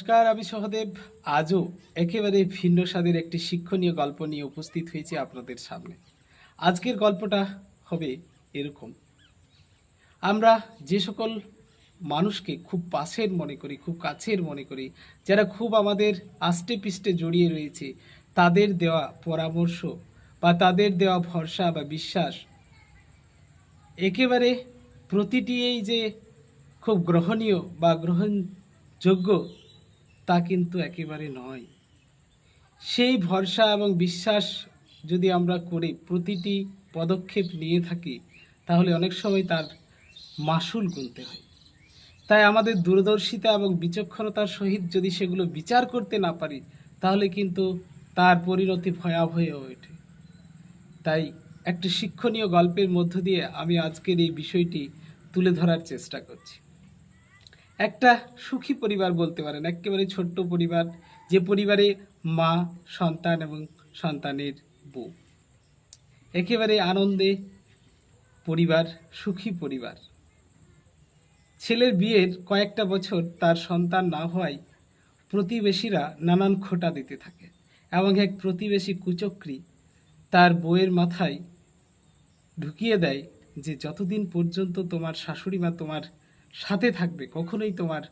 নমস্কার, আমি সহদেব। আজও একেবারে ভিন্ন স্বাদের একটি শিক্ষণীয় গল্প নিয়ে উপস্থিত হয়েছি আপনাদের সামনে। আজকের গল্পটা হবে এরকম। আমরা যে সকল মানুষকে খুব পাশের মনে করি, খুব কাছের মনে করি, যারা খুব আমাদের আষ্টে পিষ্টে জড়িয়ে রয়েছে, তাদের দেওয়া পরামর্শ বা তাদের দেওয়া ভরসা বা বিশ্বাস একেবারে প্রতিটি এই যে খুব গ্রহণীয় বা গ্রহণযোগ্য তা কিন্তু একেবারে নয়। সেই ভরসা এবং বিশ্বাস যদি আমরা করে প্রতিটি পদক্ষেপ নিয়ে থাকি, তাহলে অনেক সময় তার মাসুল গুনতে হয়। তাই আমাদের দূরদর্শিতা এবং বিচক্ষণতার সহিত যদি সেগুলো বিচার করতে না পারি, তাহলে কিন্তু তার পরিণতি ভয়াবহ হয়ে ওঠে। তাই একটি শিক্ষণীয় গল্পের মধ্য দিয়ে আমি আজকের এই বিষয়টি তুলে ধরার চেষ্টা করছি। একটা সুখী পরিবার বলতে পারেন, একেবারে ছোট্ট পরিবার, যে পরিবারে মা, সন্তান এবং সন্তানের বউ, একেবারে আনন্দে পরিবার, সুখী পরিবার। ছেলের বিয়ের কয়েকটা বছর তার সন্তান না হওয়ায় প্রতিবেশীরা নানান খোঁটা দিতে থাকে এবং এক প্রতিবেশী কুচক্রী তার বউয়ের মাথায় ঢুকিয়ে দেয় যে যতদিন পর্যন্ত তোমার শাশুড়ি মা তোমার সাথে থাকবে, কখনোই তোমার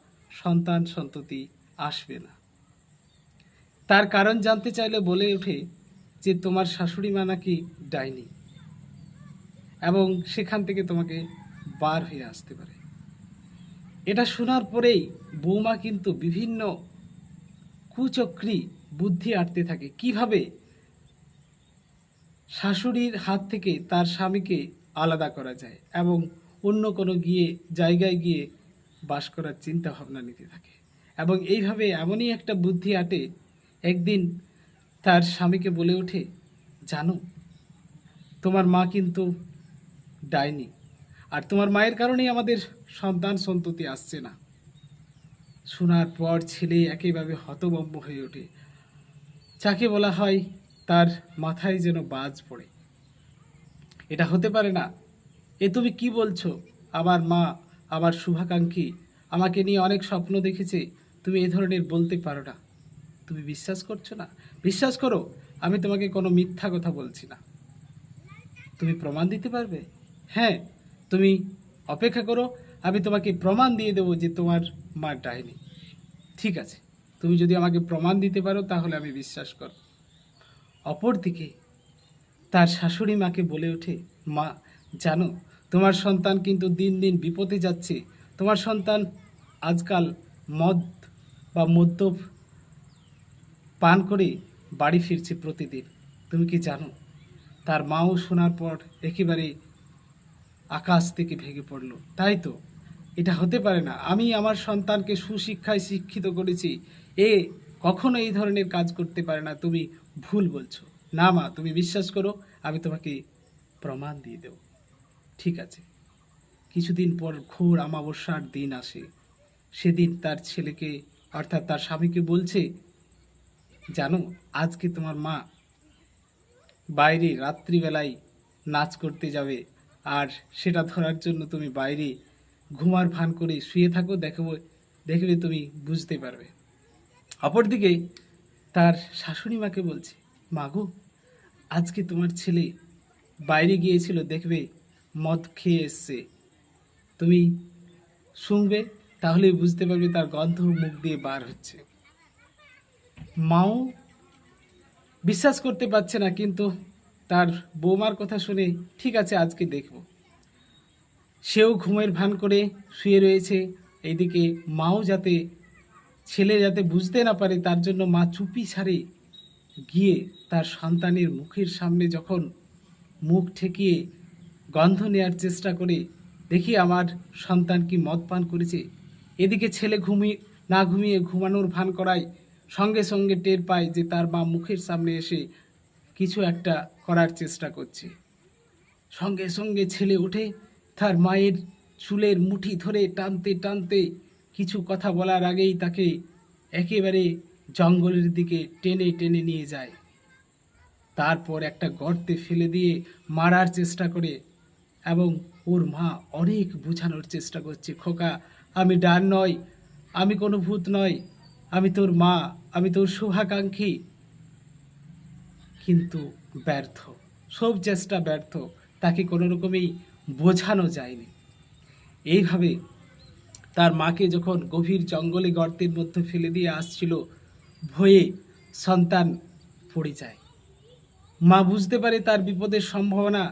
সন্তান সন্ততি আসবে না। তার কারণ জানতে চাইলে বলে ওঠে যে তোমার শাশুড়ি মা নাকি ডাইনি এবং সেখান থেকে তোমাকে বার হয়ে আসতে পারে। এটা শোনার পরেই বৌমা কিন্তু বিভিন্ন কুচক্রী বুদ্ধি আঁটতে থাকে কিভাবে শাশুড়ির হাত থেকে তার স্বামীকে আলাদা করা যায় এবং অন্য কোনো জায়গায় গিয়ে বাস করার চিন্তা ভাবনা নিতে থাকে। এবং এইভাবে এমনই একটা বুদ্ধি আঁটে, একদিন তার স্বামীকে বলে ওঠে, জানো তোমার মা কিন্তু ডাইনি, আর তোমার মায়ের কারণেই আমাদের সন্তান সন্ততি আসছে না। শোনার পর ছেলে একেবারে হতভম্ব হয়ে ওঠে। যাকে বলা হয় তার মাথায় যেন বাজ পড়ে। এটা হতে পারে না, এ তুমি কি বলছো? আমার মা, আমার শুভাকাঙ্ক্ষী, আমাকে নিয়ে অনেক স্বপ্ন দেখেছে, তুমি এ ধরনের বলতে পারো না। তুমি বিশ্বাস করছো না? বিশ্বাস করো, আমি তোমাকে কোনো মিথ্যা কথা বলছি না। তুমি প্রমাণ দিতে পারবে? হ্যাঁ, তুমি অপেক্ষা করো, আমি তোমাকে প্রমাণ দিয়ে দেবো যে তোমার মা ডাইনি। ঠিক আছে, তুমি যদি আমাকে প্রমাণ দিতে পারো তাহলে আমি বিশ্বাস করব। অপরদিকে তার শাশুড়ি মাকে বলে ওঠে, মা জানো তোমার সন্তান কিন্তু দিন দিন বিপদে যাচ্ছে। তোমার সন্তান আজকাল মদ বা মদ্য পান করে বাড়ি ফিরছে প্রতিদিন। তুমি কি জানো? তার মাও শোনার পর একেবারে আকাশ থেকে ভেঙে পড়ল। তাই তো, এটা হতে পারে না, আমি আমার সন্তানকে সুশিক্ষায় শিক্ষিত করেছি, এ কখনো এই ধরনের কাজ করতে পারে না, তুমি ভুল বলছো। না মা, তুমি বিশ্বাস করো, আমি তোমাকে প্রমাণ দিয়ে দেব। ঠিক আছে। কিছুদিন পর ঘোর অমাবস্যার দিন আসে। সেদিন তার ছেলেকে অর্থাৎ তার স্বামীকে বলছে, জানো আজকে তোমার মা বাইরে রাত্রিবেলায় নাচ করতে যাবে, আর সেটা ধরার জন্য তুমি বাইরে ঘুমার ভান করে শুয়ে থাকো, দেখবে তুমি বুঝতে পারবে। অপরদিকে তার শাশুড়ি মাকে বলছে, মা গো, আজকে তোমার ছেলে বাইরে গিয়েছিল, দেখবে মদ খেয়ে এসছে, তুমি শুনবে, তাহলেই বুঝতে পারবে তার গন্ধ মুখ দিয়ে বার হচ্ছে। মাও বিশ্বাস করতে পারছে না, কিন্তু তার বৌমার কথা শুনে ঠিক আছে আজকে দেখব। সেও ঘুমের ভান করে শুয়ে রয়েছে। এইদিকে মাও ছেলে যাতে বুঝতে না পারে তার জন্য মা চুপি সারে গিয়ে তার সন্তানের মুখের সামনে যখন মুখ ঠেকিয়ে গন্ধ নেওয়ার চেষ্টা করে, দেখি আমার সন্তান কি মদ পান করেছে। এদিকে ছেলে না ঘুমিয়ে ঘুমানোর ভান করায় সঙ্গে সঙ্গে টের পায় যে তার মা মুখের সামনে এসে কিছু একটা করার চেষ্টা করছে। সঙ্গে সঙ্গে ছেলে উঠে তার মায়ের চুলের মুঠি ধরে টানতে টানতে কিছু কথা বলার আগেই তাকে একেবারে জঙ্গলের দিকে টেনে টেনে নিয়ে যায়। তারপর একটা গর্তে ফেলে দিয়ে মারার চেষ্টা করে এবং ওর মা অনেক বোঝানোর চেষ্টা করছে, খোকা আমি ডান নয়, আমি কোনো ভূত নয়, আমি তোর মা, আমি তোর শুভাকাঙ্ক্ষী, কিন্তু ব্যর্থ, সব চেষ্টা ব্যর্থ, তাকে কোনো রকমেই বোঝানো যায়নি। এইভাবে তার মাকে যখন গভীর জঙ্গলে গর্তের মধ্যে ফেলে দিয়ে আসছিল, ভয়ে সন্তান পড়ে যায়। মা বুঝতে পারে তার বিপদের সম্ভাবনা,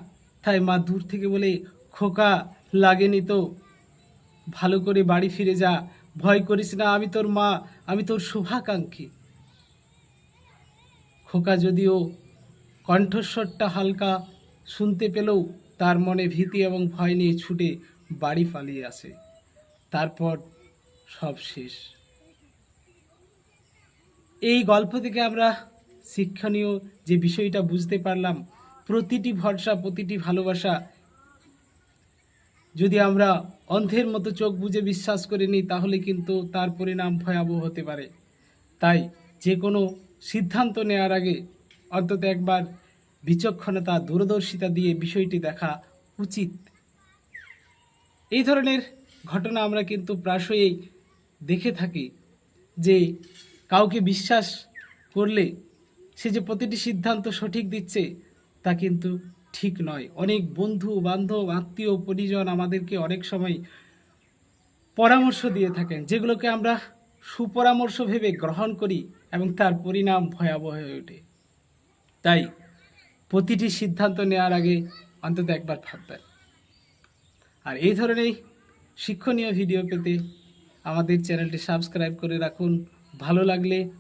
তাই মা দূর থেকে বলে, খোকা লাগেনি তো, ভালো করে বাড়ি ফিরে যা, ভয় করিস না, আমি তোর মা, আমি তোর শুভাকাঙ্ক্ষী। খোকা যদিও কণ্ঠস্বরটা হালকা শুনতে পেলেও তার মনে ভীতি এবং ভয় নিয়ে ছুটে বাড়ি পালিয়ে আসে। তারপর সব শেষ। এই গল্প থেকে আমরা শিক্ষণীয় যে বিষয়টা বুঝতে পারলাম, প্রতিটি ভরসা, প্রতিটি ভালোবাসা যদি আমরা অন্ধের মতো চোখ বুজে বিশ্বাস করে নিই, তাহলে কিন্তু তার পরিণাম ভয়াবহ হতে পারে। তাই যে কোনো সিদ্ধান্ত নেওয়ার আগে অন্তত একবার বিচক্ষণতা, দূরদর্শিতা দিয়ে বিষয়টি দেখা উচিত। এই ধরনের ঘটনা আমরা কিন্তু প্রায়শই দেখে থাকি যে কাউকে বিশ্বাস করলে সে যে প্রতিটি সিদ্ধান্ত সঠিক দিচ্ছে তা কিন্তু ঠিক নয়। অনেক বন্ধু বান্ধব, আত্মীয় পরিজন আমাদেরকে অনেক সময় পরামর্শ দিয়ে থাকেন, যেগুলোকে আমরা সুপরামর্শ ভেবে গ্রহণ করি এবং তার পরিণাম ভয়াবহ হয়ে ওঠে। তাই প্রতিটি সিদ্ধান্ত নেওয়ার আগে অন্তত একবার ভাববেন। আর এই ধরনের শিক্ষণীয় ভিডিও পেতে আমাদের চ্যানেলটি সাবস্ক্রাইব করে রাখুন। ভালো লাগলে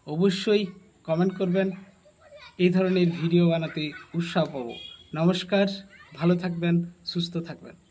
অবশ্যই কমেন্ট করবেন। এই ধরনের ভিডিও বানাতে উৎসাহ পাবো। নমস্কার, ভালো থাকবেন, সুস্থ থাকবেন।